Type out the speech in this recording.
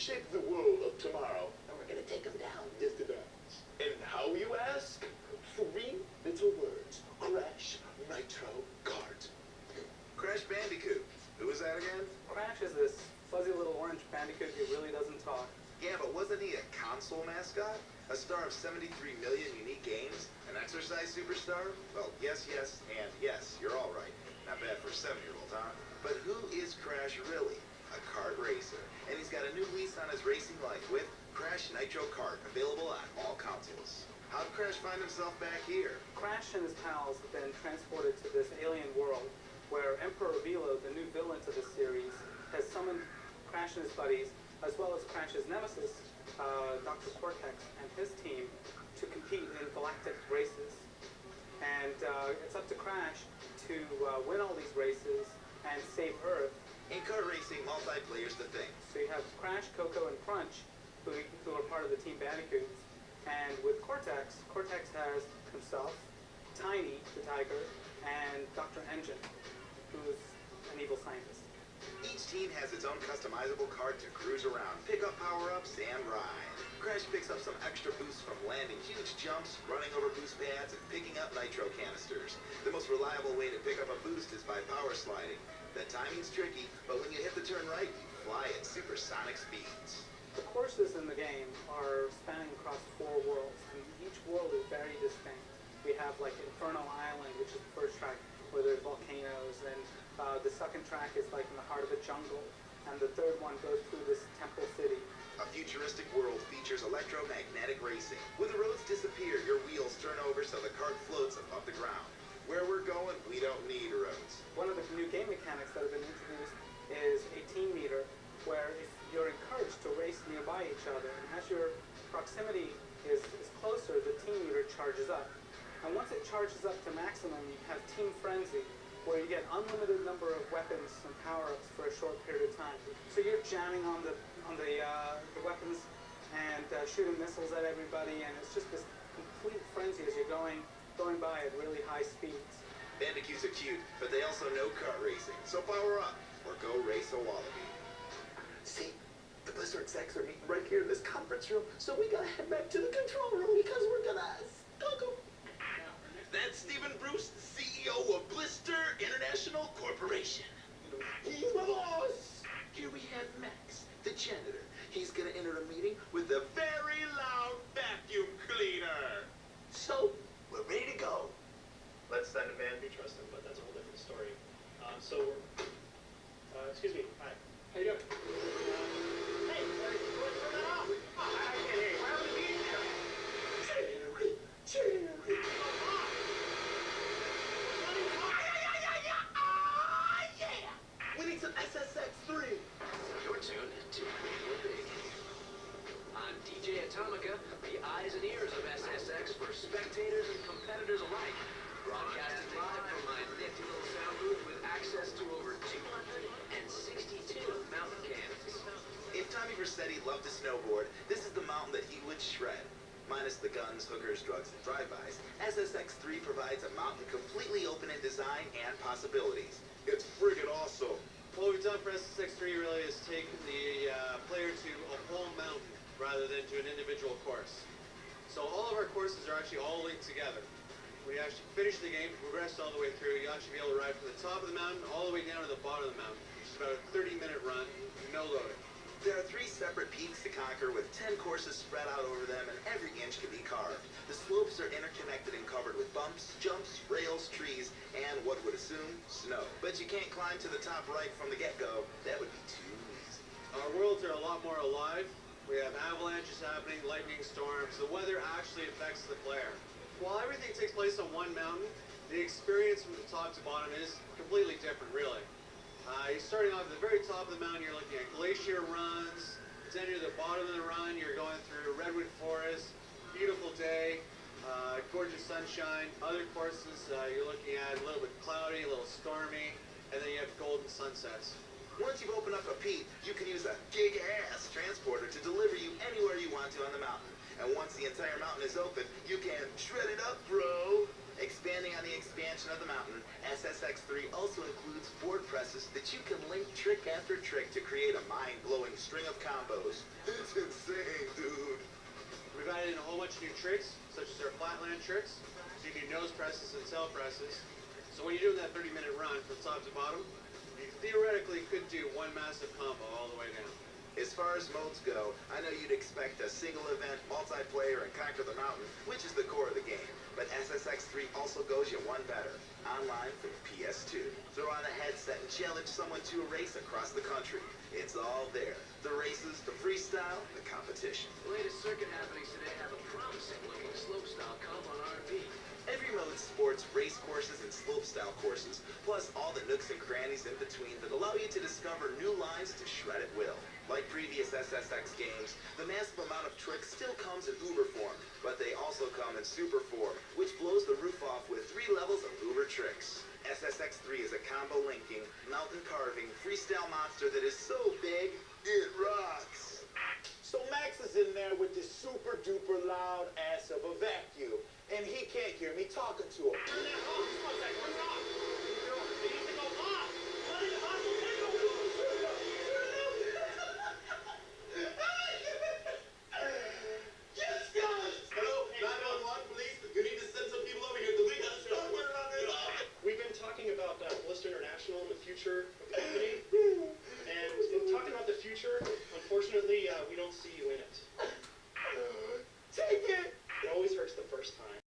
shape the world of tomorrow, and we're gonna take them down just a notch. And how, you ask? 3 little words. Crash, Nitro, Kart. Crash Bandicoot. Who was that again? Crash is this fuzzy little orange bandicoot who really doesn't talk. Yeah, but wasn't he a console mascot? A star of 73 million unique games? An exercise superstar? Well, yes, and yes, you're all right. Not bad for a 7-year-old, huh? But who is Crash really? A kart racer. And he's got a new lease on his racing life with Crash Nitro Kart, available on all consoles. How'd Crash find himself back here? Crash and his pals have been transported to this alien world where Emperor Velo, the new villain to the series, has summoned Crash and his buddies, as well as Crash's nemesis, Dr. Cortex, and his team to compete in galactic races. And it's up to Crash to win all these races and save Earth. In kart racing, multiplayer's the thing. So you have Crash, Coco, and Crunch, who are part of the Team Bandicoots. And with Cortex, Cortex has himself, Tiny, the tiger, and Dr. Engine, who's an evil scientist. Each team has its own customizable kart to cruise around, pick up power-ups, and ride. Crash picks up some extra boosts from landing huge jumps, running over boost pads, and picking up nitro canisters. The most reliable way to pick up a boost is by power sliding. The timing's tricky, but when you hit the turn right, you fly at supersonic speeds. The courses in the game are spanning across 4 worlds, and each world is very distinct. We have like Inferno Island, which is the first track where there's volcanoes, and the second track is like in the heart of a jungle, and the third one goes through this temple city. A futuristic world features electromagnetic racing. When the roads disappear, your wheels turn over so the kart floats above the ground. Where we're going, we don't need roads. One of the new game mechanics that have been introduced is a team meter, where if you're encouraged to race nearby each other, and as your proximity is closer, the team meter charges up. And once it charges up to maximum, you have Team Frenzy, where you get unlimited number of weapons and power-ups for a short period of time. So you're jamming on the weapons and shooting missiles at everybody, and it's just this complete frenzy as you're going by at really high speeds. Bandicoots are cute, but they also know kart racing, so power up, or go race a wallaby. See, the Blister execs are meeting right here in this conference room, so we gotta head back to the control room because we're gonna go. That's Stephen Bruce, the CEO of Blister International Corporation. He's the boss! Here we have Max, the janitor. He's gonna enter a meeting with the very loud vacuum cleaner. So, we're ready to go. Let's send a man we trust him, but that's a whole different story. Excuse me, hi. How you doing? Hey, what's turn that off? Oh, I can't hear you. Why would it be Cherry. We need some SSX3. You're tuned to Radio Big. On DJ Atomica, the eyes and ears of SSX for spectators and competitors alike. Broadcasting live from my nifty little sound booth with access to over 262 mountain cannons. If Tommy Vercetti loved to snowboard, this is the mountain that he would shred. Minus the guns, hookers, drugs, and drive-bys, SSX3 provides a mountain completely open in design and possibilities. It's friggin' awesome. What we've done for SSX3 really is take the player to a whole mountain rather than to an individual course. So all of our courses are actually all linked together. When you actually finish the game, progress all the way through, you'll actually be able to ride from the top of the mountain all the way down to the bottom of the mountain, which is about a 30-minute run, no loading. There are 3 separate peaks to conquer with 10 courses spread out over them, and every inch can be carved. The slopes are interconnected and covered with bumps, jumps, rails, trees, and what would assume snow. But you can't climb to the top right from the get-go. That would be too easy. Our worlds are a lot more alive. We have avalanches happening, lightning storms. The weather actually affects the player. While everything takes place on one mountain, the experience from the top to bottom is completely different, really. You're starting off at the very top of the mountain, you're looking at glacier runs. Then near the bottom of the run, you're going through redwood forest, beautiful day, gorgeous sunshine. Other courses, you're looking at a little bit cloudy, a little stormy, and then you have golden sunsets. Once you've opened up a peak, you can use a gig-ass transporter to deliver you anywhere you want to on the mountain. And once the entire mountain is open, you can shred it up, bro. Expanding on the expansion expansion of the mountain, SSX3 also includes board presses that you can link trick after trick to create a mind-blowing string of combos. It's insane, dude. We've added in a whole bunch of new tricks, such as our flatland tricks, so you can nose presses and tail presses. So when you're doing that 30-minute run from top to bottom, you theoretically could do one massive combo all the way down. As far as modes go, I know you'd expect a single event, multiplayer, and conquer the mountain, which is the core of the game. But SSX3 also goes you one better. Online for the PS2. Throw on a headset and challenge someone to a race across the country. It's all there. The races, the freestyle, the competition. The latest circuit happenings today have a promising looking slopestyle comp on R&B. Every mode sports race courses and slopestyle courses, plus all the nooks and crannies in between that allow you to discover new lines to shred at will. Like previous SSX games, the massive amount of tricks still comes in Uber form, but they also come in Super form, which blows the roof off with 3 levels of Uber tricks. SSX3 is a combo linking, mountain carving, freestyle monster that is so big, it rocks. So Max is in there with this super duper loud ass of a vacuum, and he can't hear me talking to him. Turn that off. Just 1 second. Turn it off. It needs to go off. Let it off. Yes, guys! Hello, 911 police. You need to send some people over here. We gotta start working on this. We've been talking about Blister International in the future.